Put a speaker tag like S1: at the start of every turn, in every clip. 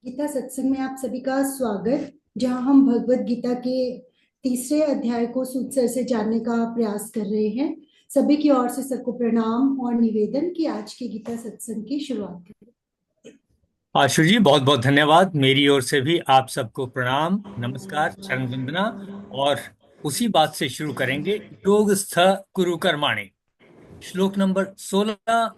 S1: गीता सत्संग में आप सभी का स्वागत। जहां हम भगवत गीता के तीसरे अध्याय को सूत्र से जानने का प्रयास कर रहे हैं। सभी की ओर से सबको प्रणाम और निवेदन कि आज की गीता सत्संग की शुरुआत करें।
S2: आशु जी, बहुत बहुत धन्यवाद। मेरी ओर से भी आप सबको प्रणाम, नमस्कार, चरण वंदना। और उसी बात से शुरू करेंगे। योगस्थ कुरु कर्माणि, श्लोक नंबर 16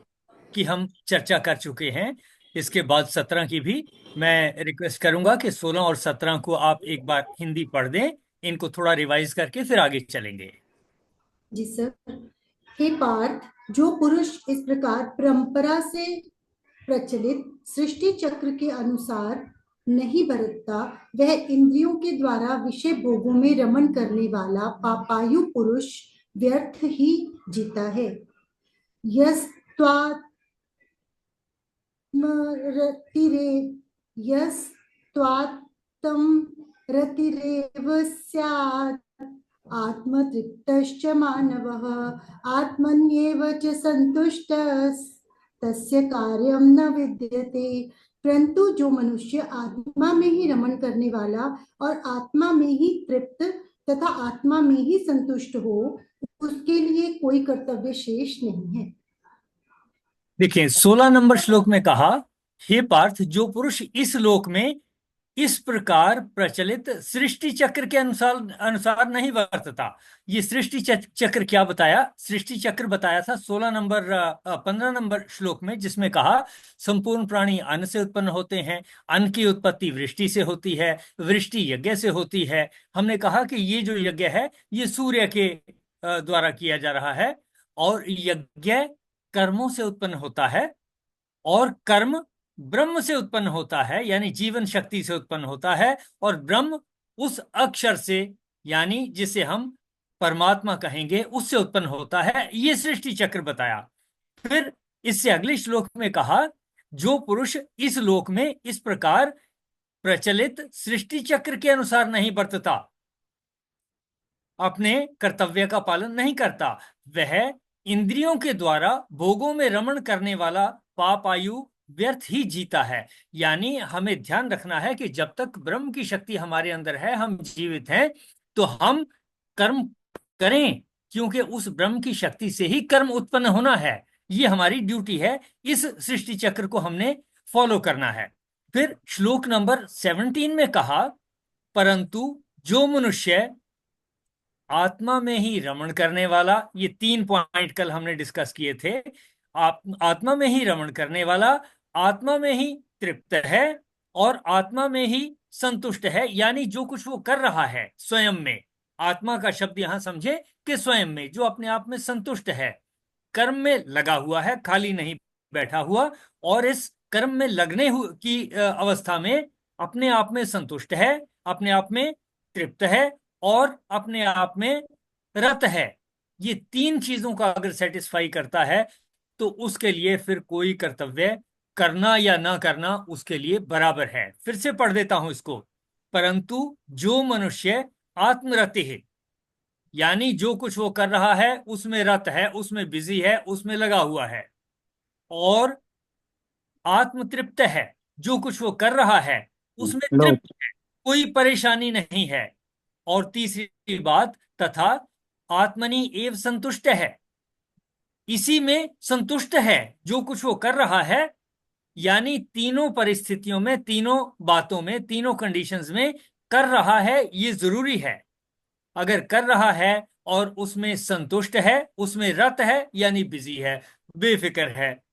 S2: की हम चर्चा कर चुके हैं। इसके बाद 17 की भी मैं रिक्वेस्ट करूंगा कि 16 और 17 को आप एक बार हिंदी पढ़ दें। इनको थोड़ा रिवाइज करके फिर आगे चलेंगे।
S1: जी सर। हे पार्थ, जो पुरुष इस प्रकार परंपरा से प्रचलित सृष्टि चक्र के अनुसार नहीं बरतता, वह इंद्रियों के द्वारा विषय भोगों में रमण करने वाला पापायु पुरुष व्यर्थ ही जीता है। यस्त्वात्मरतिरे यस्त्वात्मरतिरेव स्यात् आत्मतृप्तश्च मानवः आत्मन्येव च संतुष्टस्तस्य कार्यं न विद्यते। परंतु जो मनुष्य आत्मा में ही रमण करने वाला और आत्मा में ही तृप्त तथा आत्मा में ही संतुष्ट हो, उसके लिए कोई कर्तव्य शेष नहीं है।
S2: देखिए, 16 नंबर श्लोक में कहा, हे पार्थ, जो पुरुष इस लोक में इस प्रकार प्रचलित सृष्टि चक्र के अनुसार अनुसार नहीं वर्तता। ये सृष्टि चक्र क्या बताया? सृष्टि चक्र बताया था 16 नंबर 15 नंबर श्लोक में, जिसमें कहा संपूर्ण प्राणी अन्न से उत्पन्न होते हैं, अन्न की उत्पत्ति वृष्टि से होती है, वृष्टि यज्ञ से होती है। हमने कहा कि ये जो यज्ञ है ये सूर्य के द्वारा किया जा रहा है, और यज्ञ कर्मों से उत्पन्न होता है, और कर्म ब्रह्म से उत्पन्न होता है, यानी जीवन शक्ति से उत्पन्न होता है, और ब्रह्म उस अक्षर से, यानी जिसे हम परमात्मा कहेंगे, उससे उत्पन्न होता है। ये सृष्टि चक्र बताया। फिर इससे अगले श्लोक में कहा, जो पुरुष इस लोक में इस प्रकार प्रचलित सृष्टि चक्र के अनुसार नहीं बरतता, अपने कर्तव्य का पालन नहीं करता, वह इंद्रियों के द्वारा भोगों में रमण करने वाला पाप आयु व्यर्थ ही जीता है। यानी हमें ध्यान रखना है कि जब तक ब्रह्म की शक्ति हमारे अंदर है, हम जीवित हैं, तो हम कर्म करें, क्योंकि उस ब्रह्म की शक्ति से ही कर्म उत्पन्न होना है। ये हमारी ड्यूटी है। इस सृष्टि चक्र को हमने फॉलो करना है। फिर श्लोक नंबर 17 में कहा, परंतु जो मनुष्य आत्मा में ही रमण करने वाला, ये 3 पॉइंट कल हमने डिस्कस किए थे। आत्मा में ही रमण करने वाला आत्मा में ही तृप्त है और आत्मा में ही संतुष्ट है, यानी जो कुछ वो कर रहा है स्वयं में, आत्मा का शब्द यहां समझे कि स्वयं में, जो अपने आप में संतुष्ट है, कर्म में लगा हुआ है, खाली नहीं बैठा हुआ, और इस कर्म में लगने की अवस्था में अपने आप में संतुष्ट है, अपने आप में तृप्त है, और अपने आप में रत है। ये 3 चीजों का अगर सेटिस्फाई करता है, तो उसके लिए फिर कोई कर्तव्य करना या ना करना उसके लिए बराबर है। फिर से पढ़ देता हूं इसको। परंतु जो मनुष्य आत्मरति है, यानी जो कुछ वो कर रहा है उसमें रत है, उसमें बिजी है, उसमें लगा हुआ है, और आत्मतृप्त है, जो कुछ वो कर रहा है उसमें
S3: लो।
S2: तृप्त है, कोई परेशानी नहीं है। और तीसरी बात, तथा आत्मनि एव संतुष्ट है, इसी में संतुष्ट है जो कुछ वो कर रहा है। यानी तीनों परिस्थितियों में, तीनों बातों में, तीनों कंडीशंस में कर रहा है, ये जरूरी है। अगर कर रहा है और उसमें संतुष्ट है, उसमें रत है, यानी बिजी है, बेफिक्र है,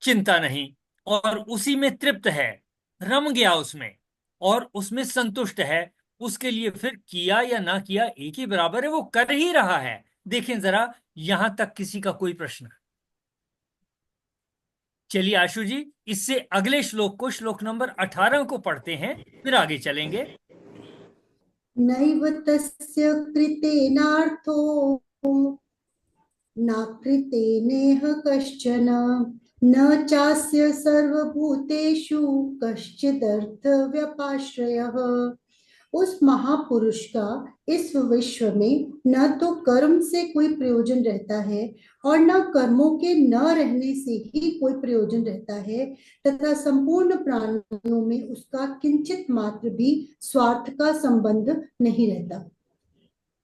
S2: चिंता नहीं, और उसी में तृप्त है, रम गया उसमें, और उसमें संतुष्ट है, उसके लिए फिर किया या ना किया एक ही बराबर है, वो कर ही रहा है। देखें जरा, यहां तक किसी का कोई प्रश्न? चलिए आशु जी, इससे अगले श्लोक को, श्लोक नंबर 18 को पढ़ते हैं, फिर आगे चलेंगे।
S1: नैव तस्य कृतेनार्थो नाकृतेनेह कश्चन न चास्य सर्वभूतेषु कश्चिदर्थव्यपाश्रयः उस महापुरुष का इस विश्व में न तो कर्म से कोई प्रयोजन रहता है और न कर्मों के न रहने से ही कोई प्रयोजन रहता है, तथा संपूर्ण प्राणियों में उसका किंचित मात्र भी स्वार्थ का संबंध नहीं रहता।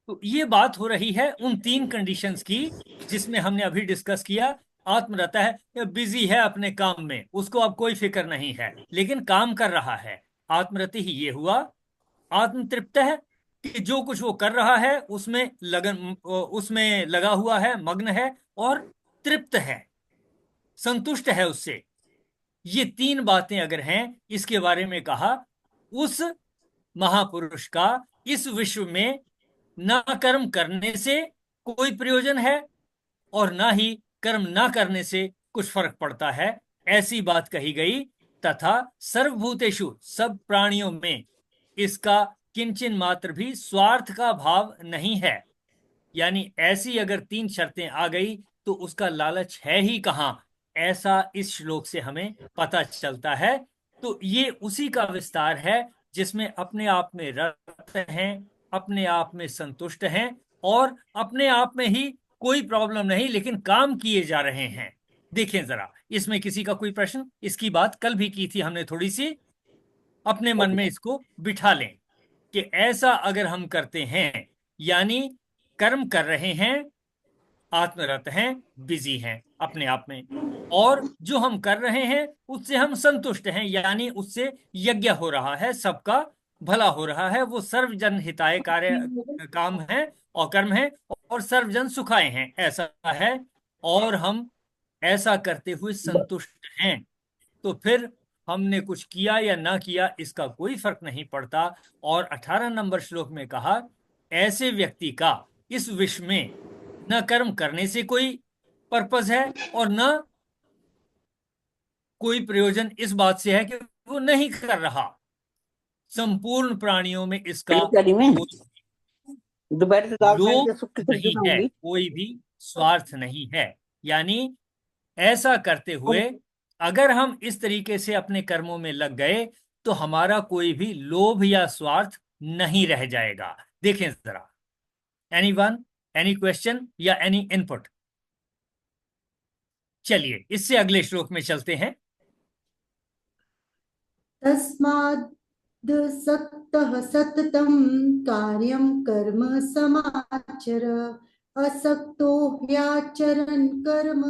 S2: तो ये बात हो रही है उन तीन कंडीशंस की जिसमें हमने अभी डिस्कस किया। आत्मरत है या बिजी है अपने काम में, उसको अब कोई फिक्र नहीं है लेकिन काम कर रहा है। आत्मरति ही ये हुआ। आत्मतृप्त है कि जो कुछ वो कर रहा है उसमें उसमें लगा हुआ है, मग्न है और तृप्त है, संतुष्ट है उससे। ये तीन बातें अगर हैं, इसके बारे में कहा उस महापुरुष का इस विश्व में ना कर्म करने से कोई प्रयोजन है और ना ही कर्म ना करने से कुछ फर्क पड़ता है, ऐसी बात कही गई। तथा सर्वभूतेषु, सब प्राणियों में इसका किंचन मात्र भी स्वार्थ का भाव नहीं है। यानी ऐसी अगर तीन शर्तें आ गई तो उसका लालच है ही कहां, ऐसा इस श्लोक से हमें पता चलता है। तो ये उसी का विस्तार है जिसमें अपने आप में रत हैं, अपने आप में संतुष्ट हैं और अपने आप में ही कोई प्रॉब्लम नहीं लेकिन काम किए जा रहे हैं। देखें जरा, इसमें किसी का कोई प्रश्न? इसकी बात कल भी की थी हमने थोड़ी सी, अपने मन में इसको बिठा लें कि ऐसा अगर हम करते हैं, यानी कर्म कर रहे हैं, आत्मरत हैं, बिजी हैं अपने आप में, और जो हम कर रहे हैं उससे हम संतुष्ट हैं, यानी उससे यज्ञ हो रहा है, सबका भला हो रहा है, वो सर्वजन हिताय कार्य काम है और कर्म है और सर्वजन सुखाए हैं, ऐसा है। और हम ऐसा करते हुए संतुष्ट हैं, तो फिर हमने कुछ किया या ना किया इसका कोई फर्क नहीं पड़ता। और 18 नंबर श्लोक में कहा, ऐसे व्यक्ति का इस विश्व में न कर्म करने से कोई पर्पस है और न कोई प्रयोजन इस बात से है कि वो नहीं कर रहा। संपूर्ण प्राणियों में इसका
S3: करी में
S2: कोई
S3: दोपहर से दाल खाने
S2: लोभ
S3: के सुख की सब्जी
S2: नहीं है,
S3: खाऊंगी।
S2: कोई भी स्वार्थ नहीं है। यानी ऐसा करते हुए अगर हम इस तरीके से अपने कर्मों में लग गए तो हमारा कोई भी लोभ या स्वार्थ नहीं रह जाएगा। देखें जरा, एनी वन, एनी क्वेश्चन या एनी इनपुट? चलिए इससे अगले श्लोक में चलते हैं।
S1: तस्माद् सक्तः सततं कार्यं कर्म समाचर, असक्तो ह्याचरन् कर्म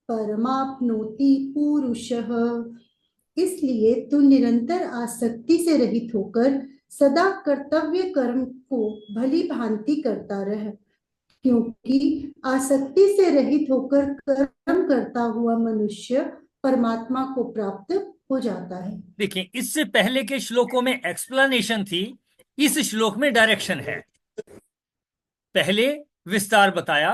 S1: परमाप्नोति पुरुषः। इसलिए तू निरंतर आसक्ति से रहित होकर सदा कर्तव्य कर्म को भली भांति करता रह, क्योंकि आसक्ति से रहित होकर कर्म करता हुआ मनुष्य परमात्मा को प्राप्त हो जाता है।
S2: देखिए, इससे पहले के श्लोकों में एक्सप्लेनेशन थी, इस श्लोक में डायरेक्शन है। पहले विस्तार बताया,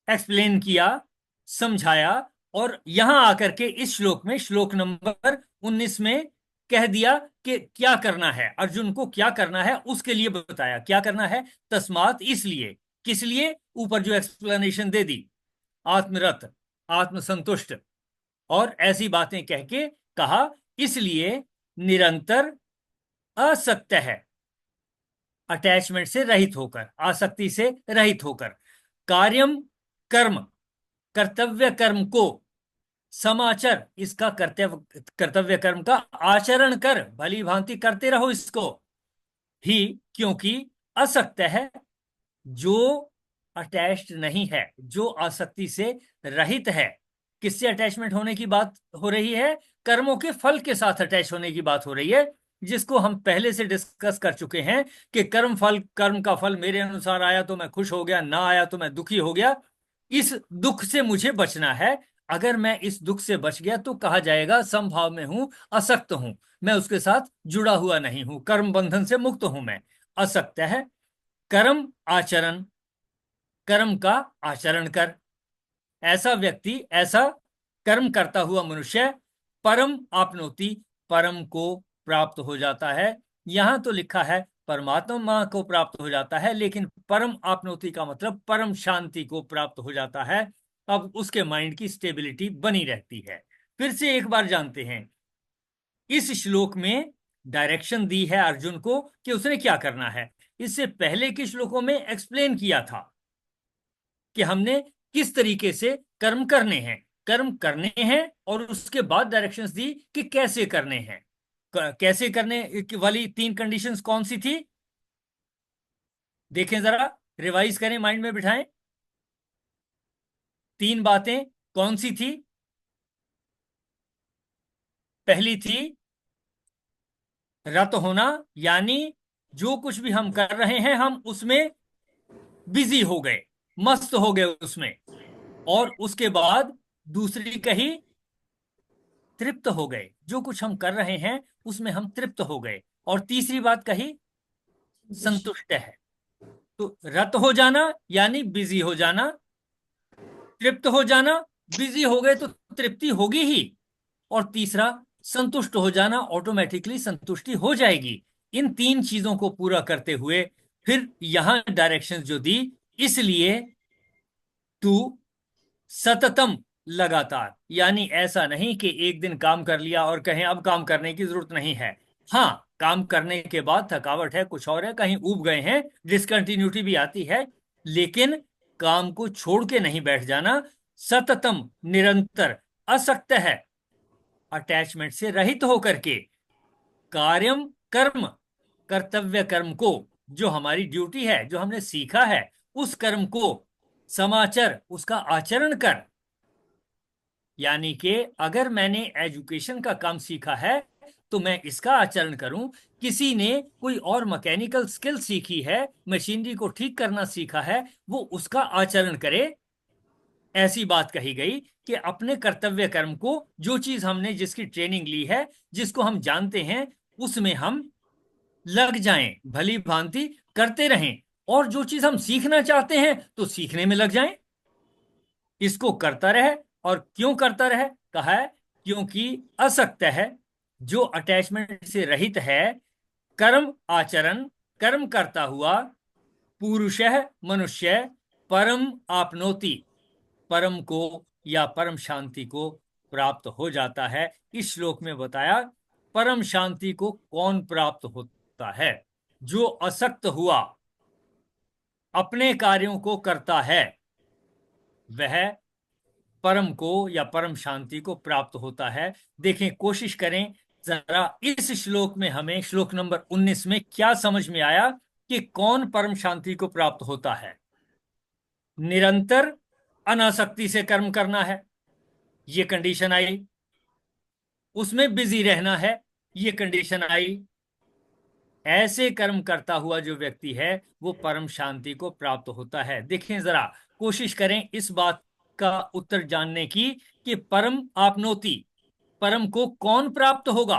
S2: एक्सप्लेन किया, समझाया, और यहां आकर के इस श्लोक में, श्लोक नंबर 19 में कह दिया कि क्या करना है, अर्जुन को क्या करना है उसके लिए बताया क्या करना है। तस्मात, इसलिए, किस लिए, ऊपर जो एक्सप्लेनेशन दे दी, आत्मरत, आत्मसंतुष्ट और ऐसी बातें कह के कहा, इसलिए निरंतर असक्त है, अटैचमेंट से रहित होकर, आसक्ति से रहित होकर, कार्यम, कर्म, कर्तव्य कर्म को, समाचर, इसका कर्तव्य कर्म का आचरण कर, भली भांति करते रहो इसको ही, क्योंकि असक्त है, जो अटैच्ड नहीं है, जो आसक्ति से रहित है। किससे अटैचमेंट होने की बात हो रही है? कर्मों के फल के साथ अटैच होने की बात हो रही है, जिसको हम पहले से डिस्कस कर चुके हैं कि कर्म फल, कर्म का फल मेरे अनुसार आया तो मैं खुश हो गया, ना आया तो मैं दुखी हो गया। इस दुख से मुझे बचना है। अगर मैं इस दुख से बच गया तो कहा जाएगा समभाव में हूं, असक्त हूं, मैं उसके साथ जुड़ा हुआ नहीं हूं, कर्म बंधन से मुक्त हूं मैं। असक्त है, कर्म आचरण, कर्म का आचरण कर, ऐसा व्यक्ति, ऐसा कर्म करता हुआ मनुष्य परम आपनोति, परम को प्राप्त हो जाता है। यहां तो लिखा है परमात्मा को प्राप्त हो जाता है, लेकिन परम आपनोति का मतलब परम शांति को प्राप्त हो जाता है। अब उसके माइंड की स्टेबिलिटी बनी रहती है। फिर से एक बार जानते हैं, इस श्लोक में डायरेक्शन दी है अर्जुन को कि उसने क्या करना है। इससे पहले के श्लोकों में एक्सप्लेन किया था कि हमने किस तरीके से कर्म करने हैं, कर्म करने हैं, और उसके बाद डायरेक्शंस दी कि कैसे करने हैं। कैसे करने वाली 3 कंडीशंस कौन सी थी, देखें जरा, रिवाइज करें, माइंड में बिठाएं। 3 बातें कौन सी थी? पहली थी रत होना, यानी जो कुछ भी हम कर रहे हैं हम उसमें बिजी हो गए, मस्त हो गए उसमें। और उसके बाद दूसरी कही तृप्त हो गए, जो कुछ हम कर रहे हैं उसमें हम तृप्त हो गए। और तीसरी बात कही संतुष्ट है। तो रत हो जाना यानी बिजी हो जाना, तृप्त हो जाना, बिजी हो गए तो तृप्ति होगी ही, और तीसरा संतुष्ट हो जाना, ऑटोमेटिकली संतुष्टि हो जाएगी। इन 3 चीजों को पूरा करते हुए फिर यहां डायरेक्शंस जो दी, इसलिए तू सततम, लगातार, यानी ऐसा नहीं कि एक दिन काम कर लिया और कहें अब काम करने की जरूरत नहीं है। हाँ, काम करने के बाद थकावट है, कुछ और है, कहीं ऊब गए हैं, डिसकंटिन्यूटी भी आती है, लेकिन काम को छोड़ के नहीं बैठ जाना। सततम, निरंतर, असक्त है, अटैचमेंट से रहित होकर के, कार्यम कर्म, कर्तव्य कर्म को, जो हमारी ड्यूटी है, जो हमने सीखा है, उस कर्म को समाचर, उसका आचरण कर। यानी कि अगर मैंने एजुकेशन का काम सीखा है तो मैं इसका आचरण करूं। किसी ने कोई और मैकेनिकल स्किल सीखी है, मशीनरी को ठीक करना सीखा है, वो उसका आचरण करे। ऐसी बात कही गई कि अपने कर्तव्य कर्म को, जो चीज हमने, जिसकी ट्रेनिंग ली है, जिसको हम जानते हैं, उसमें हम लग जाएं, भली भांति करते रहें। और जो चीज हम सीखना चाहते हैं तो सीखने में लग जाएं, इसको करता रहे। और क्यों करता रहे कहा है? क्योंकि असक्त है, जो अटैचमेंट से रहित है, कर्म आचरण, कर्म करता हुआ, पुरुषः मनुष्य परम आपनोति, परम को या परम शांति को प्राप्त हो जाता है। इस श्लोक में बताया परम शांति को कौन प्राप्त होता है? जो असक्त हुआ, अपने कार्यों को करता है, वह परम को या परम शांति को प्राप्त होता है। देखें, कोशिश करें जरा, इस श्लोक में हमें, श्लोक नंबर 19 में क्या समझ में आया कि कौन परम शांति को प्राप्त होता है? निरंतर अनासक्ति से कर्म करना है, ये कंडीशन आई। उसमें बिजी रहना है, ये कंडीशन आई। ऐसे कर्म करता हुआ जो व्यक्ति है वो परम शांति को प्राप्त होता है। देखें जरा, कोशिश करें इस बात का उत्तर जानने की कि परम आपनोति, परम को कौन प्राप्त होगा?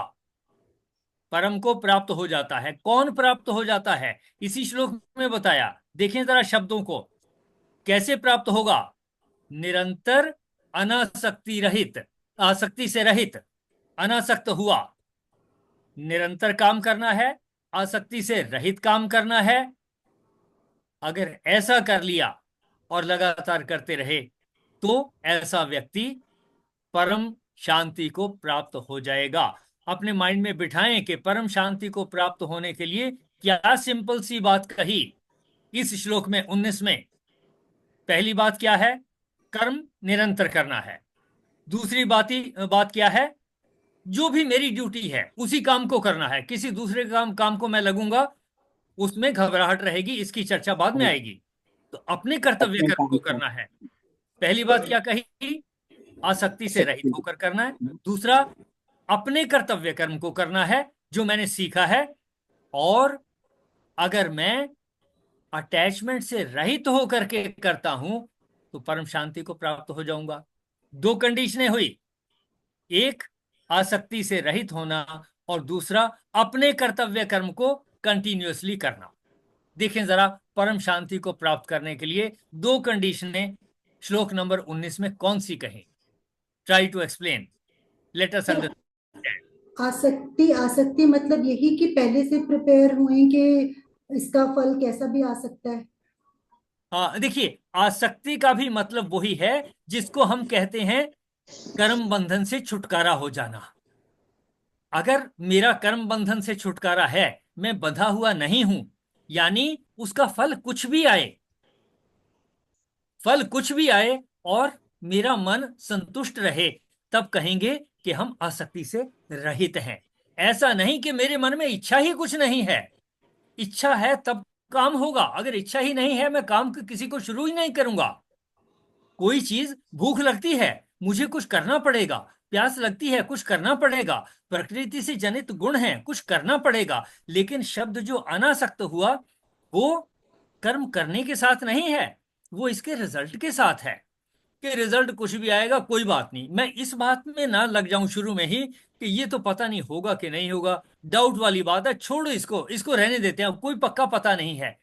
S2: परम को प्राप्त हो जाता है, कौन प्राप्त हो जाता है? इसी श्लोक में बताया। देखें जरा शब्दों को, कैसे प्राप्त होगा? निरंतर अनासक्ति रहित, आसक्ति से रहित, अनासक्त हुआ, निरंतर काम करना है, आसक्ति से रहित काम करना है। अगर ऐसा कर लिया और लगातार करते रहे तो ऐसा व्यक्ति परम शांति को प्राप्त हो जाएगा। अपने माइंड में बिठाएं कि परम शांति को प्राप्त होने के लिए क्या सिंपल सी बात कही इस श्लोक में 19 में। पहली बात क्या है? कर्म निरंतर करना है। दूसरी बात क्या है? जो भी मेरी ड्यूटी है उसी काम को करना है। किसी दूसरे काम को मैं लगूंगा, उसमें घबराहट रहेगी, इसकी चर्चा बाद में आएगी। तो अपने कर्तव्य कर्म को करना है। पहली बात क्या कही? आसक्ति से रहित होकर करना है। दूसरा, अपने कर्तव्य कर्म को करना है जो मैंने सीखा है। और अगर मैं अटैचमेंट से रहित होकर के करता हूं तो परम शांति को प्राप्त हो जाऊंगा। 2 कंडीशनें हुई, एक आसक्ति से रहित होना, और दूसरा अपने कर्तव्य कर्म को कंटिन्यूअसली करना। देखें जरा, परम शांति को प्राप्त करने के लिए 2 कंडीशनें श्लोक नंबर 19 में कौन सी कहें? Try to explain, let us understand.
S1: आसक्ति, आसक्ति मतलब यही कि पहले से प्रिपेयर हुए कि इसका फल कैसा भी आ सकता है।
S2: हाँ, देखिए, आसक्ति का भी मतलब वही है जिसको हम कहते हैं कर्म बंधन से छुटकारा हो जाना। अगर मेरा कर्म बंधन से छुटकारा है, मैं बंधा हुआ नहीं हूं, यानी उसका फल कुछ भी आए, फल कुछ भी आए और मेरा मन संतुष्ट रहे, तब कहेंगे कि हम आसक्ति से रहित हैं। ऐसा नहीं कि मेरे मन में इच्छा ही कुछ नहीं है। इच्छा है तब काम होगा, अगर इच्छा ही नहीं है मैं काम किसी को शुरू ही नहीं करूंगा। कोई चीज, भूख लगती है, मुझे कुछ करना पड़ेगा। प्यास लगती है, कुछ करना पड़ेगा। प्रकृति से जनित गुण है, कुछ करना पड़ेगा। लेकिन शब्द जो अनासक्त हुआ, वो कर्म करने के साथ नहीं है, वो इसके रिजल्ट के साथ है। कि रिजल्ट कुछ भी आएगा कोई बात नहीं, मैं इस बात में ना लग जाऊं शुरू में ही कि ये तो पता नहीं होगा कि नहीं होगा, डाउट वाली बात है, छोड़ो इसको, इसको रहने देते हैं, कोई पक्का पता नहीं है।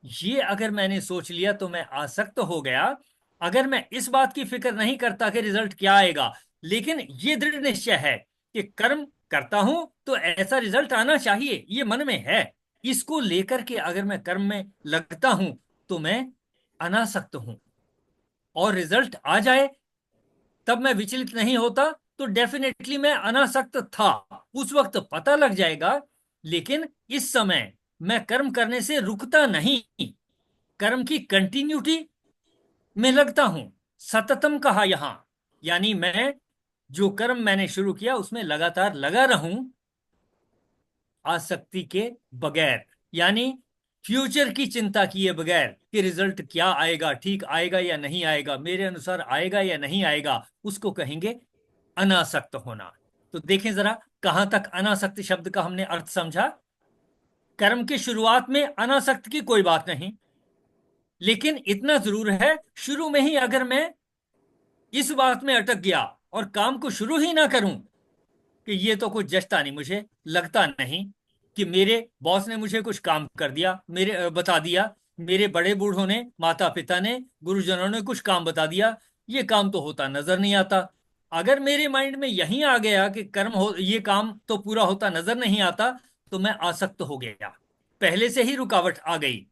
S2: ये अगर मैंने सोच लिया तो मैं आसक्त हो गया। अगर मैं इस बात की फिक्र नहीं करता कि रिजल्ट क्या आएगा, लेकिन ये दृढ़ निश्चय है कि कर्म करता हूं तो ऐसा रिजल्ट आना चाहिए, ये मन में है, इसको लेकर के अगर मैं कर्म में लगता हूं तो मैं अनासक्त हूं। और रिजल्ट आ जाए तब मैं विचलित नहीं होता, तो डेफिनेटली मैं अनासक्त था। उस वक्त पता लग जाएगा। लेकिन इस समय मैं कर्म करने से रुकता नहीं, कर्म की कंटिन्यूटी में लगता हूं। सततम कहा यहां, यानी मैं जो कर्म मैंने शुरू किया उसमें लगातार लगा रहूं, आसक्ति के बगैर, यानी फ्यूचर की चिंता किए बगैर कि रिजल्ट क्या आएगा, ठीक आएगा या नहीं आएगा, मेरे अनुसार आएगा या नहीं आएगा, उसको कहेंगे अनासक्त होना। तो देखें जरा कहां तक अनासक्त शब्द का हमने अर्थ समझा। कर्म की शुरुआत में अनासक्त की कोई बात नहीं, लेकिन इतना जरूर है, शुरू में ही अगर मैं इस बात में अटक गया और काम को शुरू ही ना करूं कि ये तो कुछ जचता नहीं, मुझे लगता नहीं कि मेरे बॉस ने मुझे कुछ काम कर दिया, बता दिया, मेरे बड़े बूढ़ों ने, माता पिता ने, गुरुजनों ने कुछ काम बता दिया, ये काम तो होता नजर नहीं आता। अगर मेरे माइंड में यही आ गया कि कर्म हो, ये काम तो पूरा होता नजर नहीं आता, तो मैं आसक्त हो गया, पहले से ही रुकावट आ गई।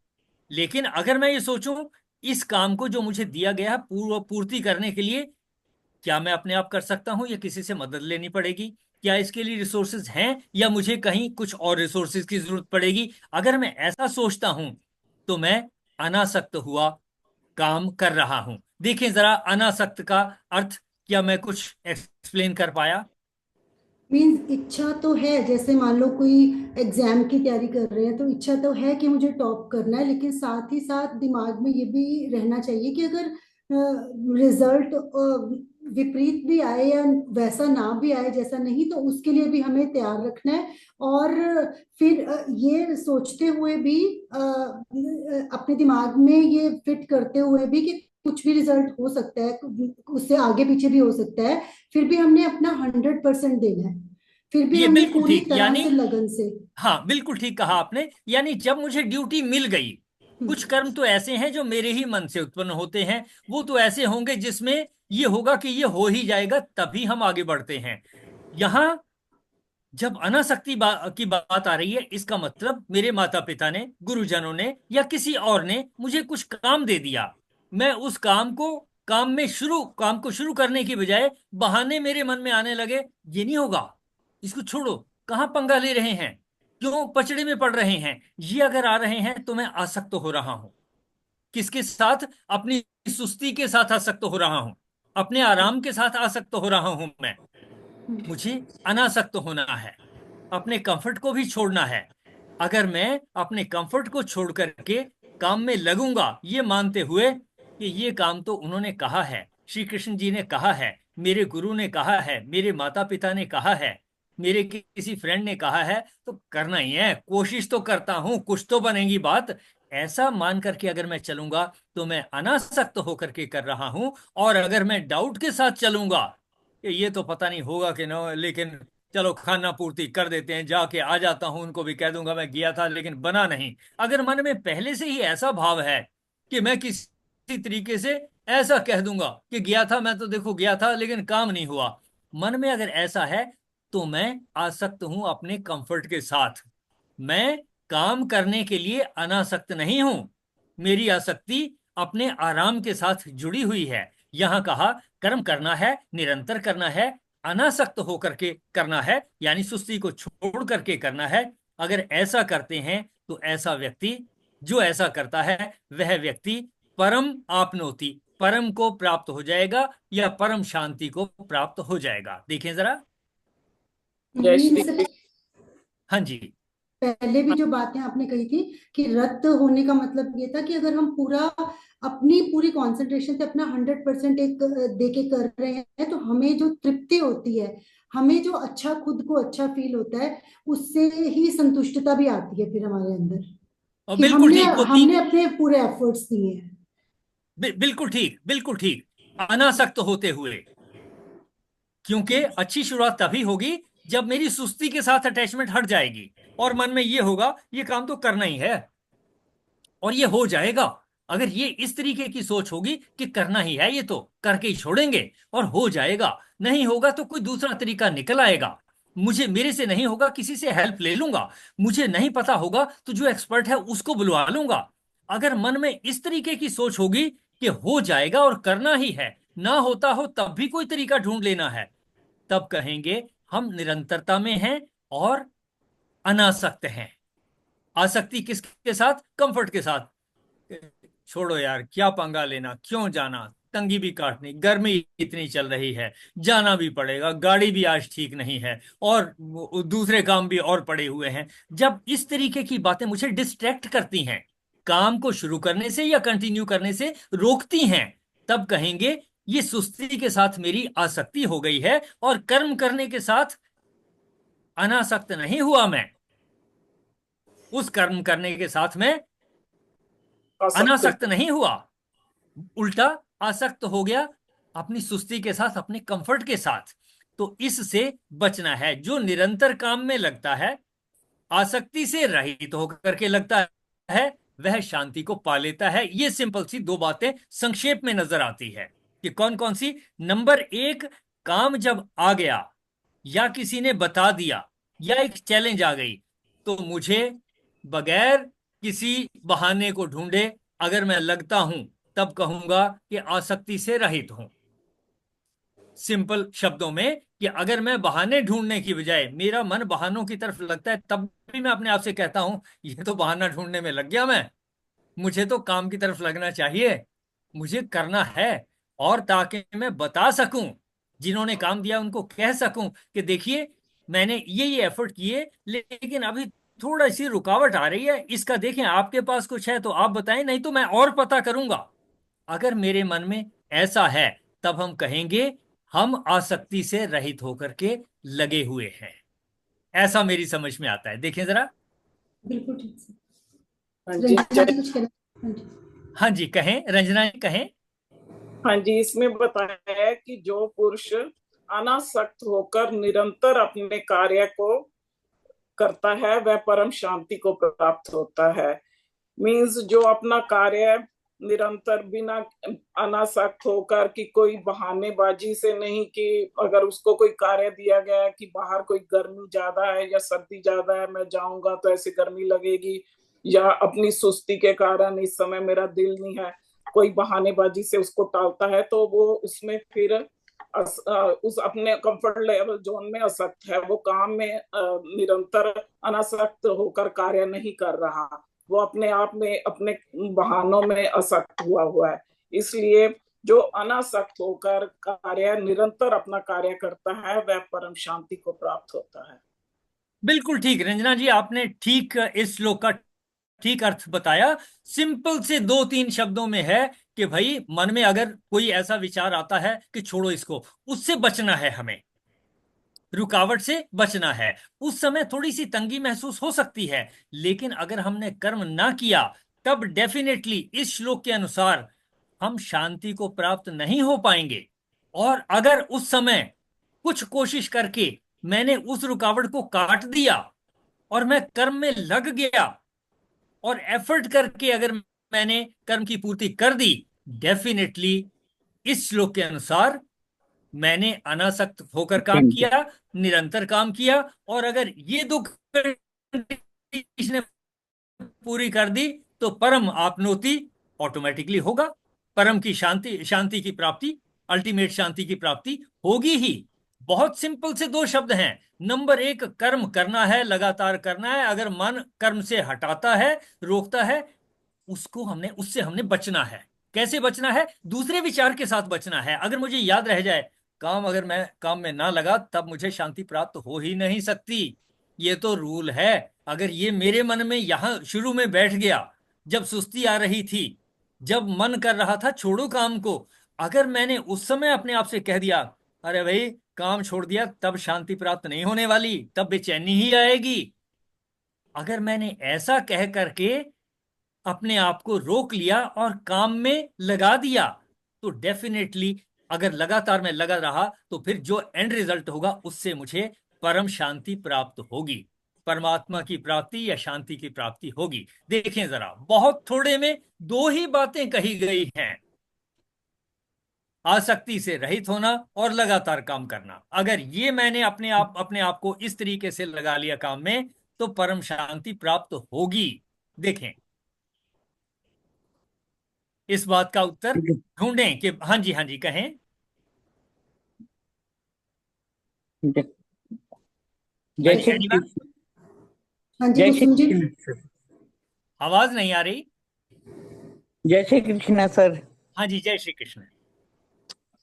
S2: लेकिन अगर मैं ये सोचूं इस काम को जो मुझे दिया गया है पूर्ति करने के लिए, क्या मैं अपने आप कर सकता हूं या किसी से मदद लेनी पड़ेगी, क्या इसके लिए रिसोर्सेज हैं या मुझे कहीं कुछ और रिसोर्सेज की जरूरत पड़ेगी, अगर मैं ऐसा सोचता हूं तो मैं अनासक्त हुआ काम कर रहा हूं। देखें जरा अनासक्त का अर्थ, क्या मैं कुछ एक्सप्लेन कर पाया?
S1: मीन्स इच्छा तो है, जैसे मान लो कोई एग्जाम की तैयारी कर रहे हैं तो इच्छा तो है कि मुझे टॉप करना है, लेकिन साथ ही साथ दिमाग में ये भी रहना चाहिए कि अगर रिजल्ट विपरीत भी आए या वैसा ना भी आए जैसा नहीं, तो उसके लिए भी हमें तैयार रखना है। और फिर ये सोचते हुए भी अपने दिमाग में ये फिट करते हुए भी कि कुछ भी रिजल्ट हो सकता है, उससे आगे पीछे भी हो सकता है, फिर भी हमने अपना 100% देना है, फिर भी
S2: ये
S1: हमने
S2: बिल्कुल
S1: पूरी
S2: ठीक,
S1: तरह
S2: यानी
S1: से लगन से।
S2: हाँ बिल्कुल ठीक कहा आपने, यानी जब मुझे ड्यूटी मिल गई, कुछ
S1: हम्म।
S2: कर्म तो ऐसे हैं जो मेरे ही मन से उत्पन्न होते हैं, वो तो ऐसे होंगे जिसमें ये होगा कि ये हो ही जाएगा, तभी हम आगे बढ़ते हैं। यहां जब अनासक्ति की बात आ रही है, इसका मतलब मेरे माता पिता ने, गुरुजनों ने या किसी और ने मुझे कुछ काम दे दिया, मैं उस काम को शुरू करने की बजाय बहाने मेरे मन में आने लगे, ये नहीं होगा, इसको छोड़ो, कहाँ पंगा ले रहे हैं, क्यों पचड़े में पड़ रहे हैं, ये अगर आ रहे हैं तो मैं आसक्त हो रहा हूं। किसके साथ? अपनी सुस्ती के साथ आसक्त हो रहा हूं, अपने आराम के साथ आसक्त हो रहा हूं मैं। मुझे अनासक्त होना है, अपने कंफर्ट को भी छोड़ना है। अगर मैं अपने कंफर्ट को छोड़ करके काम में लगूंगा, ये मानते हुए कि ये काम तो उन्होंने कहा है, श्री कृष्ण जी ने कहा है, मेरे गुरु ने कहा है, मेरे माता पिता ने कहा है, मेरे किसी फ्रेंड ने कहा है, तो करना ही है, कोशिश तो करता हूं, कुछ तो बनेगी बात, ऐसा मान करके अगर मैं चलूंगा तो मैं अनासक्त होकर के कर रहा हूं। और अगर मैं डाउट के साथ चलूंगा कि ये तो पता नहीं होगा कि ना, लेकिन चलो खाना पूर्ति कर देते हैं, जाके आ जाता हूं, उनको भी कह दूंगा मैं गया था लेकिन बना नहीं, अगर मन में पहले से ही ऐसा भाव है कि मैं किसी तरीके से ऐसा कह दूंगा कि गया था, मैं तो देखो गया था लेकिन काम नहीं हुआ, मन में अगर ऐसा है, तो मैं आसक्त हूं अपने कंफर्ट के साथ, मैं काम करने के लिए अनासक्त नहीं हूं, मेरी आसक्ति अपने आराम के साथ जुड़ी हुई है। यहां कहा कर्म करना है, निरंतर करना है, अनासक्त होकर के करना है, यानी सुस्ती को छोड़ करके करना है। अगर ऐसा करते हैं तो ऐसा व्यक्ति, जो ऐसा करता है वह व्यक्ति परम आपनोति, परम को प्राप्त हो जाएगा या परम शांति को प्राप्त हो जाएगा। देखें जरा।
S3: जय श्री
S1: मीन्स
S3: कृष्ण।
S2: हाँ जी।
S1: पहले भी जो बातें आपने कही थी कि रत होने का मतलब ये था कि अगर हम पूरा अपनी पूरी कंसंट्रेशन से अपना 100% एक देके कर रहे हैं तो हमें जो तृप्ति होती है, हमें जो अच्छा खुद को अच्छा फील होता है, उससे ही संतुष्टता भी आती है फिर हमारे अंदर
S2: और
S1: कि
S2: बिल्कुल
S1: हमने
S2: ठीक, वो
S1: हमने अपने पूरे एफर्ट्स दिए हैं।
S2: बिल्कुल ठीक, बिल्कुल ठीक। अनासक्त होते हुए, क्योंकि अच्छी शुरुआत तभी होगी जब मेरी सुस्ती के साथ अटैचमेंट हट जाएगी और मन में ये होगा ये काम तो करना ही है और ये हो जाएगा। अगर ये इस तरीके की सोच होगी कि करना ही है, ये तो करके ही छोड़ेंगे और हो जाएगा, नहीं होगा तो कोई दूसरा तरीका निकल आएगा, मुझे मेरे से नहीं होगा किसी से हेल्प ले लूंगा, मुझे नहीं पता होगा तो जो एक्सपर्ट है उसको बुलवा लूंगा। अगर मन में इस तरीके की सोच होगी कि हो जाएगा और करना ही है, ना होता हो तब भी कोई तरीका ढूंढ लेना है, तब कहेंगे हम निरंतरता में हैं और अनासक्त हैं। आसक्ति किसके साथ? कंफर्ट के साथ। छोड़ो यार, क्या पंगा लेना, क्यों जाना, तंगी भी काटनी, गर्मी इतनी चल रही है, जाना भी पड़ेगा, गाड़ी भी आज ठीक नहीं है और दूसरे काम भी और पड़े हुए हैं। जब इस तरीके की बातें मुझे डिस्ट्रैक्ट करती हैं, काम को शुरू करने से या कंटिन्यू करने से रोकती हैं, तब कहेंगे ये सुस्ती के साथ मेरी आसक्ति हो गई है और कर्म करने के साथ अनासक्त नहीं हुआ मैं, उस कर्म करने के साथ में
S3: आसक्त
S2: अनासक्त नहीं हुआ, उल्टा आसक्त हो गया अपनी सुस्ती के साथ, अपने कंफर्ट के साथ। तो इससे बचना है। जो निरंतर काम में लगता है, आसक्ति से रहित होकर के लगता है, वह शांति को पा लेता है। ये सिंपल सी दो बातें संक्षेप में नजर आती है कि कौन कौन सी। नंबर एक, काम जब आ गया या किसी ने बता दिया या एक चैलेंज आ गई, तो मुझे बगैर किसी बहाने को ढूंढे अगर मैं लगता हूं, तब कहूंगा कि आसक्ति से रहित हूं। सिंपल शब्दों में कि अगर मैं बहाने ढूंढने की बजाय मेरा मन बहानों की तरफ लगता है, तब भी मैं अपने आप से कहता हूं ये तो बहाना ढूंढने में लग गया मैं, मुझे तो काम की तरफ लगना चाहिए, मुझे करना है। और ताकि मैं बता सकूं, जिन्होंने काम दिया उनको कह सकूं कि देखिए मैंने ये एफर्ट किए, लेकिन अभी थोड़ा सी रुकावट आ रही है, इसका देखें आपके पास कुछ है तो आप बताएं, नहीं तो मैं और पता करूंगा। अगर मेरे मन में ऐसा है, तब हम कहेंगे हम आसक्ति से रहित होकर के लगे हुए हैं। ऐसा मेरी समझ में आता है। देखें जरा।
S1: बिल्कुल ठीक से।
S3: हाँ जी
S1: रंजना जी कुछ करें? हाँ जी।
S2: हाँ जी, कहें रंजना जी, कहें।
S3: हाँ जी, इसमें बताया है कि जो पुरुष अनासक्त होकर निरंतर अपने कार्य को करता है वह परम शांति को प्राप्त होता है। मीन्स जो अपना कार्य निरंतर बिना अनासक्त होकर कि कोई बहानेबाजी से नहीं, कि अगर उसको कोई कार्य दिया गया है कि बाहर कोई गर्मी ज्यादा है या सर्दी ज्यादा है, मैं जाऊंगा तो ऐसी गर्मी लगेगी, या अपनी सुस्ती के कारण इस समय मेरा दिल नहीं है, कोई बहानेबाजी से उसको टालता है, तो वो उसमें फिर उस अपने कंफर्ट लेवल जोन में असक्त है, वो काम में निरंतर अनासक्त होकर कार्य नहीं कर रहा, वो अपने आप में अपने बहानों में असक्त हुआ है। इसलिए जो अनासक्त होकर कार्य निरंतर अपना कार्य करता है वह परम शांति को प्राप्त होता है।
S2: बिल्कुल ठीक रंजना जी, आपने ठीक इस श्लोक का ठीक अर्थ बताया। सिंपल से दो तीन शब्दों में है कि भाई मन में अगर कोई ऐसा विचार आता है कि छोड़ो इसको, उससे बचना है, हमें रुकावट से बचना है। उस समय थोड़ी सी तंगी महसूस हो सकती है, लेकिन अगर हमने कर्म ना किया, तब डेफिनेटली इस श्लोक के अनुसार हम शांति को प्राप्त नहीं हो पाएंगे। और अगर उस समय कुछ कोशिश करके मैंने उस रुकावट को काट दिया और मैं कर्म में लग गया और एफर्ट करके अगर मैंने कर्म की पूर्ति कर दी, डेफिनेटली इस श्लोक के अनुसार मैंने अनासक्त होकर काम किया, निरंतर काम किया, और अगर ये दो कंडीशनें पूरी कर दी तो परम आपनोति ऑटोमेटिकली होगा, परम की शांति, शांति की प्राप्ति, अल्टीमेट शांति की प्राप्ति होगी ही। बहुत सिंपल से दो शब्द हैं। नंबर एक, कर्म करना है, लगातार करना है। अगर मन कर्म से हटाता है, रोकता है, उससे हमने बचना है। कैसे बचना है? दूसरे विचार के साथ बचना है। अगर मुझे याद रह जाए, अगर मैं काम में ना लगा तब मुझे शांति प्राप्त हो ही नहीं सकती। ये तो रूल है। अगर ये मेरे मन में यहां शुरू में बैठ गया, जब सुस्ती आ रही थी, जब मन कर रहा था छोड़ो काम को, अगर मैंने उस समय अपने आप से कह दिया, अरे भाई काम छोड़ दिया, तब शांति प्राप्त नहीं होने वाली, तब बेचैनी ही आएगी। अगर मैंने ऐसा कह करके अपने आप को रोक लिया और काम में लगा दिया, तो डेफिनेटली अगर लगातार मैं लगा रहा तो फिर जो एंड रिजल्ट होगा उससे मुझे परम शांति प्राप्त होगी, परमात्मा की प्राप्ति या शांति की प्राप्ति होगी। देखें जरा, बहुत थोड़े में दो ही बातें कही गई हैं। आसक्ति से रहित होना और लगातार काम करना। अगर ये मैंने अपने आप को इस तरीके से लगा लिया काम में, तो परम शांति प्राप्त होगी। देखें, इस बात का उत्तर ढूंढें कि हाँ जी कहें।
S4: जय
S2: हाँ
S4: जय
S2: जी,
S4: श्री
S2: एनीवन?
S4: कृष्ण।
S1: हाँ जी
S4: जय श्री
S1: कुसुम जी।
S4: कृष्ण सर।
S2: आवाज नहीं आ रही।
S4: जय श्री कृष्ण सर।
S2: हाँ जी, जय श्री कृष्ण।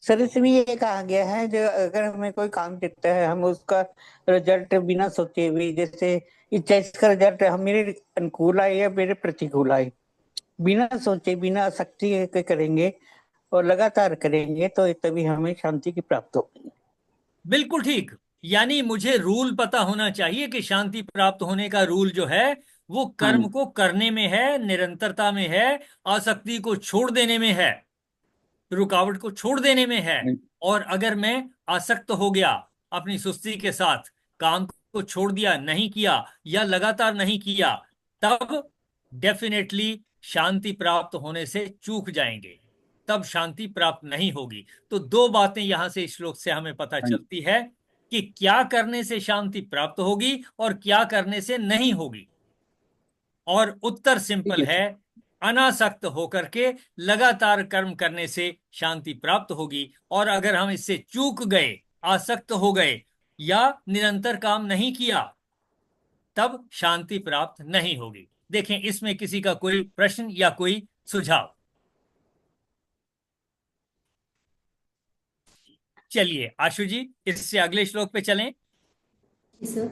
S4: सर इसमें ये कहा गया है, जो अगर हमें कोई काम देता है, हम उसका रिजल्ट बिना सोचे हुए, जैसे इस टेस्ट का रिजल्ट हम मेरे अनुकूल आए या मेरे प्रतिकूल आए, बिना सोचे बिना आसक्ति के करेंगे और लगातार करेंगे तो तभी हमें शांति की प्राप्त होगी।
S2: बिल्कुल ठीक। यानी मुझे रूल पता होना चाहिए कि शांति प्राप्त होने का रूल जो है वो
S4: हाँ
S2: कर्म को करने में है, निरंतरता में है, आसक्ति को छोड़ देने में है, रुकावट को छोड़ देने में है। और अगर मैं आसक्त हो गया, अपनी सुस्ती के साथ काम को छोड़ दिया, नहीं किया या लगातार नहीं किया, तब डेफिनेटली शांति प्राप्त होने से चूक जाएंगे, तब शांति प्राप्त नहीं होगी। तो दो बातें यहां से इस श्लोक से हमें पता चलती है कि क्या करने से शांति प्राप्त होगी और क्या करने से नहीं होगी। और उत्तर
S4: ठीक
S2: सिंपल
S4: है
S2: है, अनासक्त होकर के लगातार कर्म करने से शांति प्राप्त होगी। और अगर हम इससे चूक गए, आसक्त हो गए या निरंतर काम नहीं किया, तब शांति प्राप्त नहीं होगी। देखें, इसमें किसी का कोई प्रश्न या कोई सुझाव? चलिए आशु जी, इससे अगले श्लोक पे चलें।
S1: जी सर।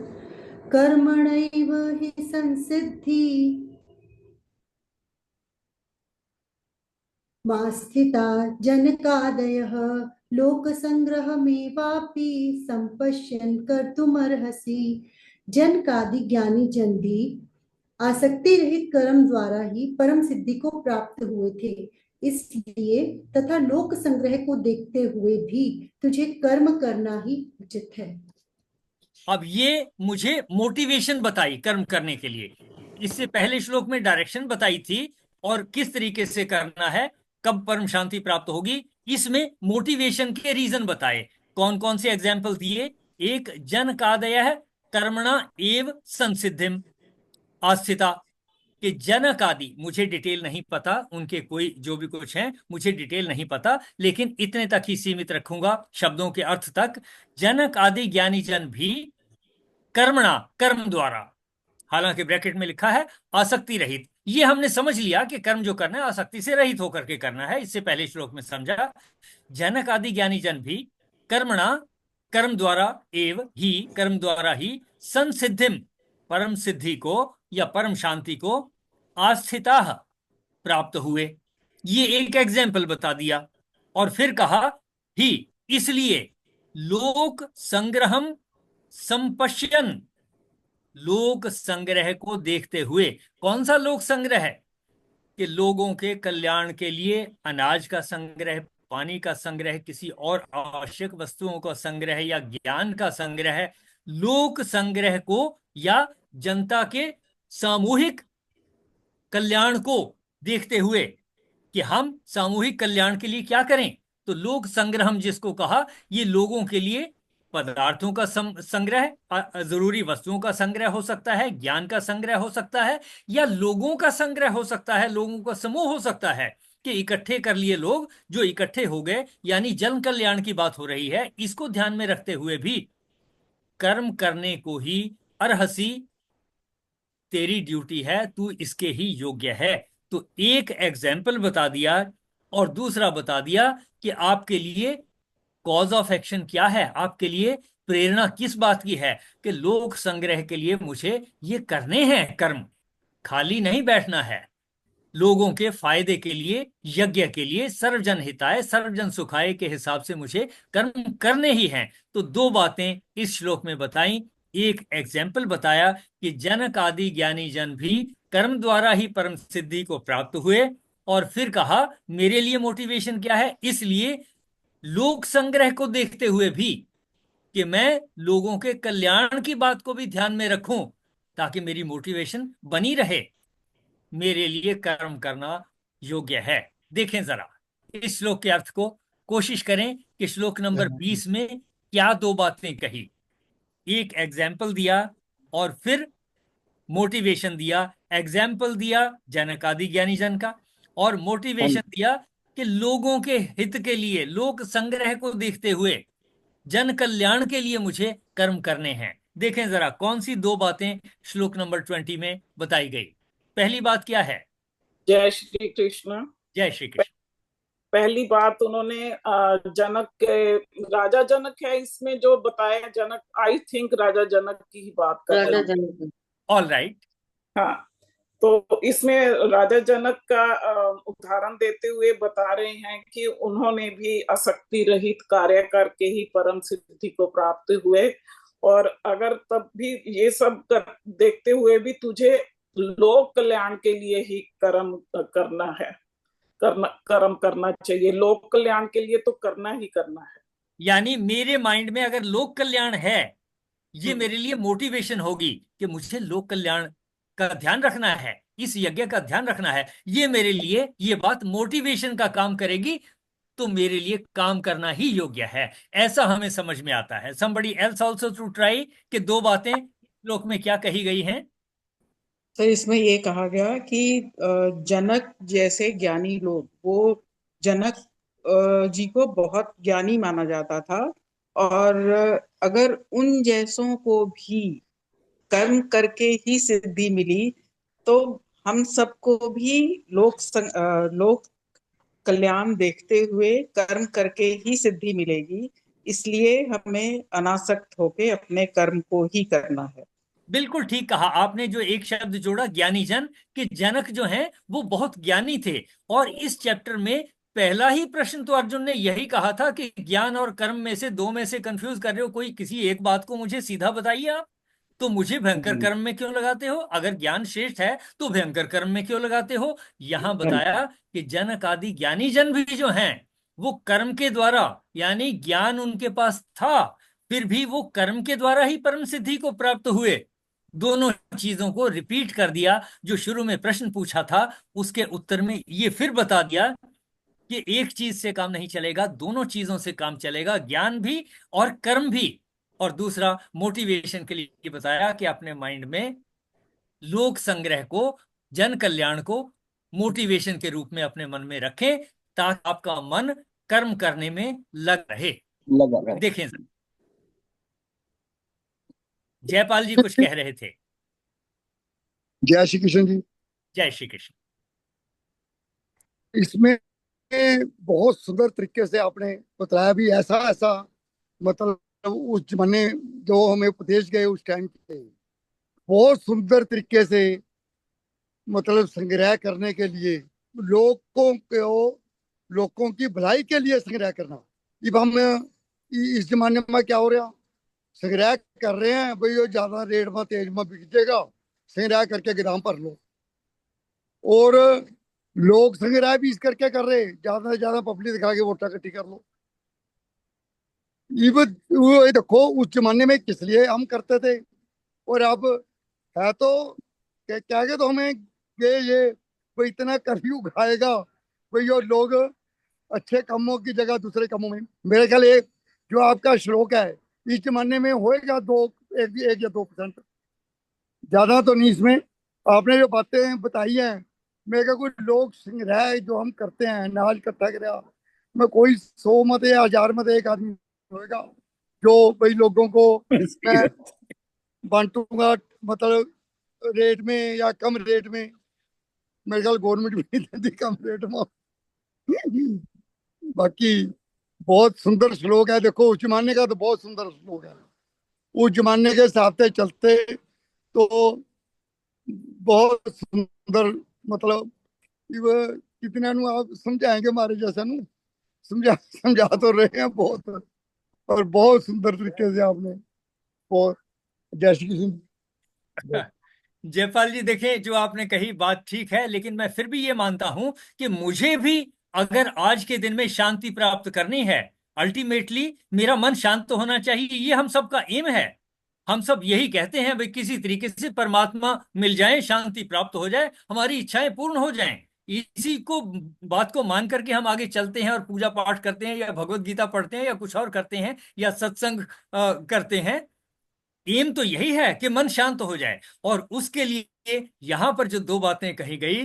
S1: कर्मणैव हि संसिद्धि मा स्थिता जनकादयः लोकसंग्रहमेवापि संपश्यन् कर्तुमर्हसि। जनकादि ज्ञानी जन भी आसक्ति रहित कर्म द्वारा ही परम सिद्धि को प्राप्त हुए थे। इसलिए तथा लोक संग्रह को देखते हुए भी तुझे कर्म करना ही उचित है।
S2: अब ये मुझे मोटिवेशन बताई कर्म करने के लिए। इससे पहले श्लोक में डायरेक्शन बताई थी और किस तरीके से करना है, कब परम शांति प्राप्त होगी। इसमें मोटिवेशन के रीजन बताए। कौन कौन से एग्जाम्पल दिए? एक, जन कादय कर्मणा एव संसिद्धिम आस्थिता, कि जनक आदि, मुझे डिटेल नहीं पता, उनके कोई जो भी कुछ हैं मुझे डिटेल नहीं पता, लेकिन इतने तक ही सीमित रखूंगा शब्दों के अर्थ तक। जनक आदि ज्ञानी जन भी कर्मणा, कर्म द्वारा, हालांकि ब्रैकेट में लिखा है आसक्ति रहित, ये हमने समझ लिया कि कर्म जो करना है आसक्ति से रहित होकर के करना है, इससे पहले श्लोक में समझा। जनक आदि ज्ञानी जन भी कर्मणा, कर्म द्वारा, एव ही, कर्म द्वारा ही, संसिद्धिम, परम सिद्धि को या परम शांति को, आस्थिता, प्राप्त हुए। ये एक एग्जाम्पल बता दिया। और फिर कहा ही, इसलिए लोक संग्रहम संपश्यन, लोक संग्रह को देखते हुए। कौन सा लोक संग्रह है? कि लोगों के कल्याण के लिए अनाज का संग्रह, पानी का संग्रह, किसी और आवश्यक वस्तुओं का संग्रह या ज्ञान का संग्रह, लोक संग्रह को या जनता के सामूहिक कल्याण को देखते हुए कि हम सामूहिक कल्याण के लिए क्या करें। तो लोक संग्रहम जिसको कहा, ये लोगों के लिए पदार्थों का संग्रह, जरूरी वस्तुओं का संग्रह हो सकता है, ज्ञान का संग्रह हो सकता है, या लोगों का संग्रह हो सकता है, लोगों का समूह हो सकता है, कि इकट्ठे कर लिए लोग जो इकट्ठे हो गए, यानी जन कल्याण की बात हो रही है। इसको ध्यान में रखते हुए भी कर्म करने को ही अर्हसी, तेरी ड्यूटी है, तू इसके ही योग्य है। तो एक एग्जाम्पल बता दिया और दूसरा बता दिया कि आपके लिए कॉज ऑफ एक्शन क्या है, आपके लिए प्रेरणा किस बात की है कि लोक संग्रह के लिए मुझे ये करने हैं कर्म, खाली नहीं बैठना है। लोगों के फायदे के लिए, यज्ञ के लिए, सर्वजन हिताय सर्वजन सुखाय के हिसाब से मुझे कर्म करने ही हैं। तो दो बातें इस श्लोक में बताई। एक एग्जाम्पल बताया कि जनक आदि ज्ञानी जन भी कर्म द्वारा ही परम सिद्धि को प्राप्त हुए, और फिर कहा मेरे लिए मोटिवेशन क्या है, इसलिए लोक संग्रह को देखते हुए भी कि मैं लोगों के कल्याण की बात को भी ध्यान में रखूं, ताकि मेरी मोटिवेशन बनी रहे, मेरे लिए कर्म करना योग्य है। देखें जरा इस श्लोक के अर्थ को, कोशिश करें कि श्लोक नंबर 20 में क्या दो बातें कही। एक एग्जाम्पल दिया और फिर मोटिवेशन दिया। एग्जाम्पल दिया जनक आदि ज्ञानी जन का, और मोटिवेशन दिया कि लोगों के हित के लिए, लोक संग्रह को देखते हुए जन कल्याण के लिए मुझे कर्म करने हैं। देखें जरा कौन सी दो बातें श्लोक नंबर 20 में बताई गई। पहली बात क्या है?
S3: जय श्री कृष्ण।
S2: जय श्री कृष्ण।
S3: पहली बात उन्होंने जनक के, राजा जनक है इसमें जो बताया, जनक आई थिंक राजा जनक की ही बात कर रहे हैं।
S2: All right.
S3: हाँ, तो इसमें राजा जनक का उदाहरण देते हुए बता रहे हैं कि उन्होंने भी आसक्ति रहित कार्य करके ही परम सिद्धि को प्राप्त हुए, और अगर तब भी ये सब देखते हुए भी तुझे लोक कल्याण के लिए ही कर्म करना है, कर्म करना चाहिए, लोक कल्याण के लिए तो करना ही करना है।
S2: यानी मेरे माइंड में अगर लोक कल्याण है, ये मेरे लिए मोटिवेशन होगी कि मुझे लोक कल्याण का ध्यान रखना है, इस यज्ञ का ध्यान रखना है, ये मेरे लिए ये बात मोटिवेशन का काम करेगी, तो मेरे लिए काम करना ही योग्य है। ऐसा हमें समझ में आता है। somebody else also to try कि दो बातें श्लोक में क्या कही गई हैं।
S5: तो इसमें ये कहा गया कि जनक जैसे ज्ञानी लोग, वो जनक जी को बहुत ज्ञानी माना जाता था, और अगर उन जैसों को भी कर्म करके ही सिद्धि मिली, तो हम सबको भी लोक कल्याण देखते हुए कर्म करके ही सिद्धि मिलेगी। इसलिए हमें अनासक्त होके अपने कर्म को ही करना है।
S2: बिल्कुल ठीक कहा आपने। जो एक शब्द जोड़ा ज्ञानी जन, कि जनक जो हैं वो बहुत ज्ञानी थे, और इस चैप्टर में पहला ही प्रश्न तो अर्जुन ने यही कहा था कि ज्ञान और कर्म में से दो में से कंफ्यूज कर रहे हो, कोई किसी एक बात को मुझे सीधा बताइए आप। तो मुझे भयंकर कर्म में क्यों लगाते हो? अगर ज्ञान श्रेष्ठ है तो भयंकर कर्म में क्यों लगाते हो? यहां बताया कि जनक आदि ज्ञानी जन भी जो हैं वो कर्म के द्वारा, यानी ज्ञान उनके पास था, फिर भी वो कर्म के द्वारा ही परम सिद्धि को प्राप्त हुए। दोनों चीजों को रिपीट कर दिया। जो शुरू में प्रश्न पूछा था उसके उत्तर में ये फिर बता दिया कि एक चीज से काम नहीं चलेगा, दोनों चीजों से काम चलेगा, ज्ञान भी और कर्म भी। और दूसरा मोटिवेशन के लिए बताया कि अपने माइंड में लोक संग्रह को, जन कल्याण को मोटिवेशन के रूप में अपने मन में रखें, ताकि आपका मन कर्म करने में लग रहे। देखें सर, जयपाल जी कुछ कह रहे थे।
S6: जय श्री कृष्ण जी।
S2: जय श्री कृष्ण।
S6: इसमें बहुत सुंदर तरीके से आपने बताया भी, ऐसा ऐसा मतलब उस जमाने जो हमें उपदेश गए उस टाइम के, बहुत सुंदर तरीके से मतलब संग्रह करने के लिए, लोगों की भलाई के लिए संग्रह करना। अब हम इस जमाने में क्या हो रहा, संग्रह कर रहे हैं भाई, वो ज्यादा रेट में तेज में बिक जाएगा, संग्रह करके गोदाम भर लो। और लोग संग्रह भी इस करके कर रहे, ज्यादा से ज्यादा पब्लिक दिखा के वोटा इकट्ठी कर लो। ये देखो उस जमाने में किस लिए हम करते थे, और अब है तो क्या क्या तो हमें ये कोई इतना कर्फ्यू खाएगा भाई, और लोग अच्छे कामों की जगह दूसरे कामों में। मेरे ख्याल एक जो आपका श्लोक है इस जमाने में होएगा 1 या 2%, ज्यादा तो नहीं। इसमें आपने जो बातें बताई हैं मैं क्या कोई लोक संग्रह जो हम करते हैं अनाज इकट्ठा कर, मैं कोई 100 मत या 1000 मत एक आदमी होएगा जो भाई लोगों को मैं बांटूंगा, मतलब रेट में या कम रेट में। मेरे ख्याल गवर्नमेंट भी नहीं देती कम रेट में। बाकी बहुत सुंदर श्लोक है, देखो उस जमाने का तो बहुत सुंदर श्लोक है, उस जमाने के हिसाब से चलते तो बहुत सुंदर, मतलब वो कितने नु आप समझाएंगे हमारे जैसा नु, समझा समझा तो रहे हैं बहुत, और बहुत सुंदर तरीके से आपने बहुत। जय श्री कृष्ण।
S2: जयपाल जी, देखें जो आपने कही बात ठीक है, लेकिन मैं फिर भी ये मानता हूं कि मुझे भी अगर आज के दिन में शांति प्राप्त करनी है, अल्टीमेटली मेरा मन शांत तो होना चाहिए, ये हम सबका एम है। हम सब यही कहते हैं भाई किसी तरीके से परमात्मा मिल जाए, शांति प्राप्त हो जाए, हमारी इच्छाएं पूर्ण हो जाएं। इसी को बात को मान करके हम आगे चलते हैं और पूजा पाठ करते हैं या भगवत गीता पढ़ते हैं या कुछ और करते हैं या सत्संग करते हैं। एम तो यही है कि मन शांत हो जाए, और उसके लिए यहां पर जो दो बातें कही गई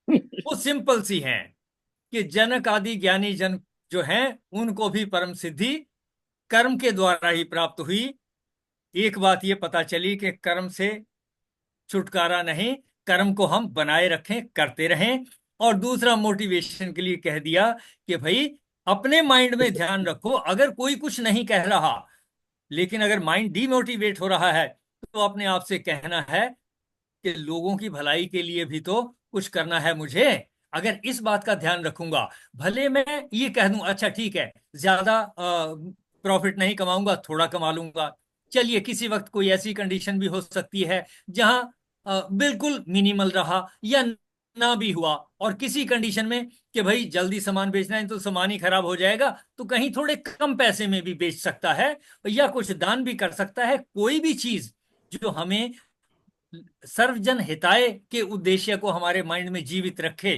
S2: वो सिंपल सी हैं कि जनक आदि ज्ञानी जन जो हैं उनको भी परम सिद्धि कर्म के द्वारा ही प्राप्त हुई। एक बात ये पता चली कि कर्म से छुटकारा नहीं, कर्म को हम बनाए रखें, करते रहें। और दूसरा मोटिवेशन के लिए कह दिया कि भाई अपने माइंड में ध्यान रखो, अगर कोई कुछ नहीं कह रहा, लेकिन अगर माइंड डीमोटिवेट हो रहा है, तो अपने आप से कहना है कि लोगों की भलाई के लिए भी तो कुछ करना है मुझे। अगर इस बात का ध्यान रखूंगा, भले मैं ये कह दूं अच्छा ठीक है ज्यादा प्रॉफिट नहीं कमाऊंगा, थोड़ा कमा लूंगा, चलिए किसी वक्त कोई ऐसी कंडीशन भी हो सकती है जहां बिल्कुल मिनिमल रहा या ना भी हुआ, और किसी कंडीशन में कि भाई जल्दी सामान बेचना है तो सामान ही खराब हो जाएगा, तो कहीं थोड़े कम पैसे में भी बेच सकता है या कुछ दान भी कर सकता है। कोई भी चीज जो हमें सर्वजन हिताय के उद्देश्य को हमारे माइंड में जीवित रखे,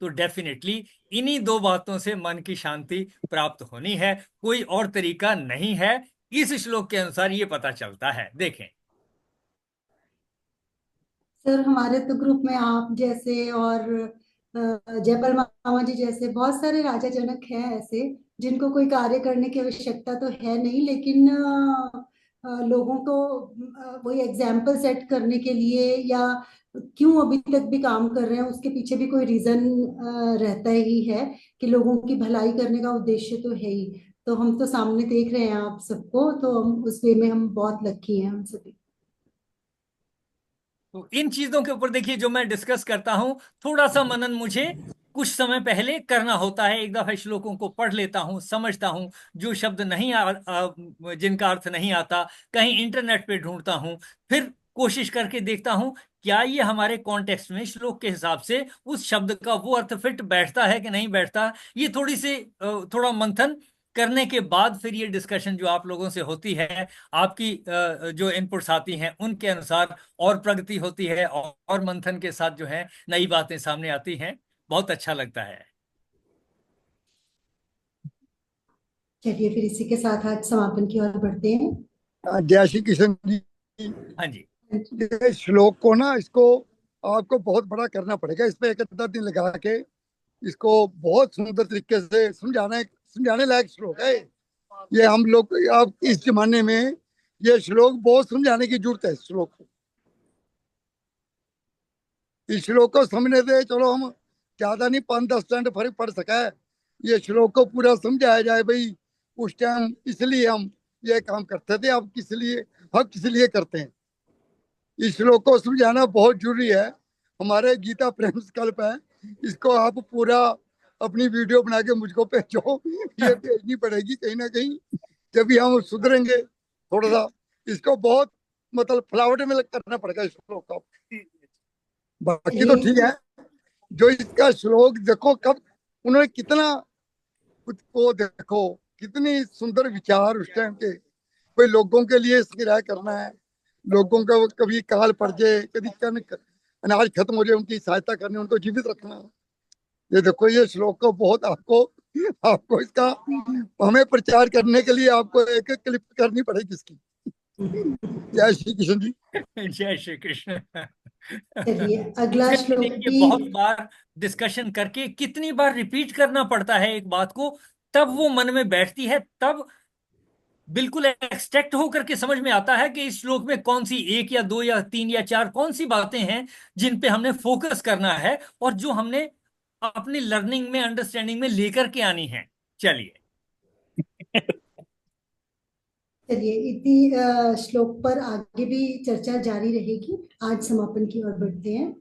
S2: तो डेफिनेटली इन्हीं दो बातों से मन की शांति प्राप्त होनी है, कोई और तरीका नहीं है। इस श्लोक के अनुसार ये पता चलता है। देखें
S1: सर, हमारे तो ग्रुप में आप जैसे और जयपाल मामा जी जैसे बहुत सारे राजा जनक हैं ऐसे, जिनको कोई कार्य करने की आवश्यकता तो है नहीं, लेकिन लोगों को वही एग्जाम्पल सेट करने के लिए या क्यों अभी तक भी काम कर रहे हैं, उसके पीछे भी कोई रीजन रहता ही है कि लोगों की भलाई करने का उद्देश्य तो है ही। तो हम तो सामने देख रहे हैं आप सबको, तो हम उस वे में हम बहुत लकी हैं हम सभी।
S2: तो इन चीजों के ऊपर देखिए जो मैं डिस्कस करता हूं, थोड़ा सा मनन मुझे कुछ समय पहले करना होता है। एक दफा श्लोकों को पढ़ लेता हूं, समझता हूं, जो शब्द नहीं जिनका अर्थ नहीं आता कहीं इंटरनेट पे ढूंढता हूं, फिर कोशिश करके देखता हूं क्या ये हमारे कॉन्टेक्स्ट में श्लोक के हिसाब से उस शब्द का वो अर्थ फिट बैठता है कि नहीं बैठता। ये थोड़ा मंथन करने के बाद फिर ये डिस्कशन जो आप लोगों से होती है, आपकी जो इनपुट्स आती हैं उनके अनुसार और प्रगति होती है, और मंथन के साथ जो है नई बातें सामने आती हैं। बहुत अच्छा लगता है।
S1: चलिए फिर इसी के साथ आज समापन की ओर बढ़ते हैं।
S6: जय श्री कृष्ण जी।
S2: हाँ जी।
S6: ये श्लोक को ना, इसको आपको बहुत बड़ा करना पड़ेगा, इस पे एक आधा दिन लगा के इसको बहुत सुंदर तरीके से समझाने लायक श्लोक है ये। हम लोग आप इस जमाने में ये श्लोक बहुत समझाने की जरूरत है। इस श्लोक को, इस श्लोक को समझने से चलो हम ज्यादा नहीं 5-10 स्टैंड फर्क पड़ सका है, ये श्लोक को पूरा समझाया जाए भाई उस टाइम इसलिए हम ये काम करते थे, अब किस लिए हम किस लिए करते हैं। इस श्लोक को समझाना बहुत जरूरी है। हमारे गीता प्रेम संकल्प है, इसको आप पूरा अपनी वीडियो बना के मुझको भेजो, ये भेजनी पड़ेगी कहीं ना कहीं, जब भी हम सुधरेंगे थोड़ा सा। इसको बहुत मतलब फ्लावट में करना पड़ेगा इस श्लोक का। बाकी तो ठीक है, जो इसका श्लोक देखो कब उन्होंने कितना खुद को देखो, कितनी सुंदर विचार उस टाइम के, कोई लोगों के लिए संग्रह करना है, लोगों का कभी काल पड़ जाए, कभी अनाज खत्म हो जाए, उनकी सहायता करनी, उनको जीवित रखना। ये देखो ये श्लोक को बहुत आपको आपको इसका हमें प्रचार करने के लिए आपको एक क्लिप करनी पड़ेगी इसकी। जय श्री कृष्ण जी।
S2: जय श्री कृष्ण।
S1: चलिए अगला
S2: फिर
S1: श्लोक
S2: देखिए,
S1: भी।
S2: बहुत बार डिस्कशन करके कितनी बार रिपीट करना पड़ता है एक बात को, तब वो मन में बैठती है, तब बिल्कुल एक्सट्रैक्ट होकर के समझ में आता है कि इस श्लोक में कौन सी एक या दो या तीन या चार कौन सी बातें हैं जिन पे हमने फोकस करना है और जो हमने अपनी लर्निंग में, अंडरस्टैंडिंग में लेकर के आनी है। चलिए।
S1: चलिए इसी श्लोक पर आगे भी चर्चा जारी रहेगी। आज समापन की ओर बढ़ते हैं।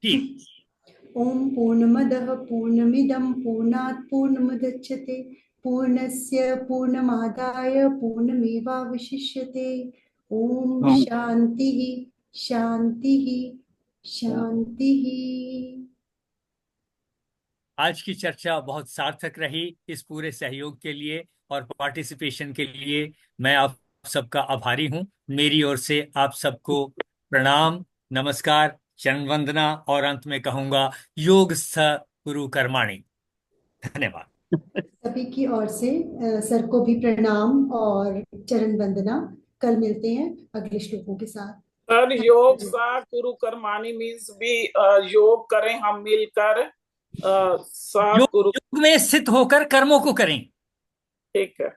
S2: ठीक।
S1: ओम पूर्णमदः पूर्णमिदं पूर्णात् पूर्णमुदच्यते पूर्णस्य पूर्णमादाय पूर्णमेवावशिष्यते। ओम शांति शांति शांति।
S2: आज की चर्चा बहुत सार्थक रही। इस पूरे सहयोग के लिए और पार्टिसिपेशन के लिए मैं आप सबका आभारी हूं। मेरी ओर से आप सबको प्रणाम, नमस्कार, चरण वंदना और अंत में कहूंगा योगस्थ कुरु कर्माणि। धन्यवाद।
S1: सभी की ओर से सर को भी प्रणाम और चरण वंदना। कल मिलते हैं अगले श्लोकों के साथ।
S3: सर योग सा कुरु कर्माणी मीन्स भी योग करें हम मिलकर, कुरु।
S2: योग में स्थित होकर कर्मों को करें।
S3: ठीक है।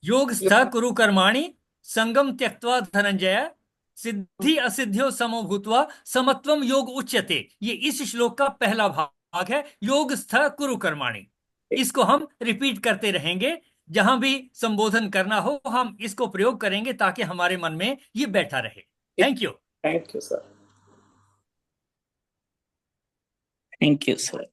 S2: योग स्थ कुरु कर्माणि संगम त्यक्त्वा धनंजय सिद्धि असिद्ध्यो समो भूत्वा समत्वम योग उच्यते। ये इस श्लोक का पहला भाग है, योग स्थ कुरु कर्माणि। इसको हम रिपीट करते रहेंगे, जहां भी संबोधन करना हो हम इसको प्रयोग करेंगे ताकि हमारे मन में ये बैठा रहे। Thank you.
S3: Thank you sir.
S4: Thank you sir.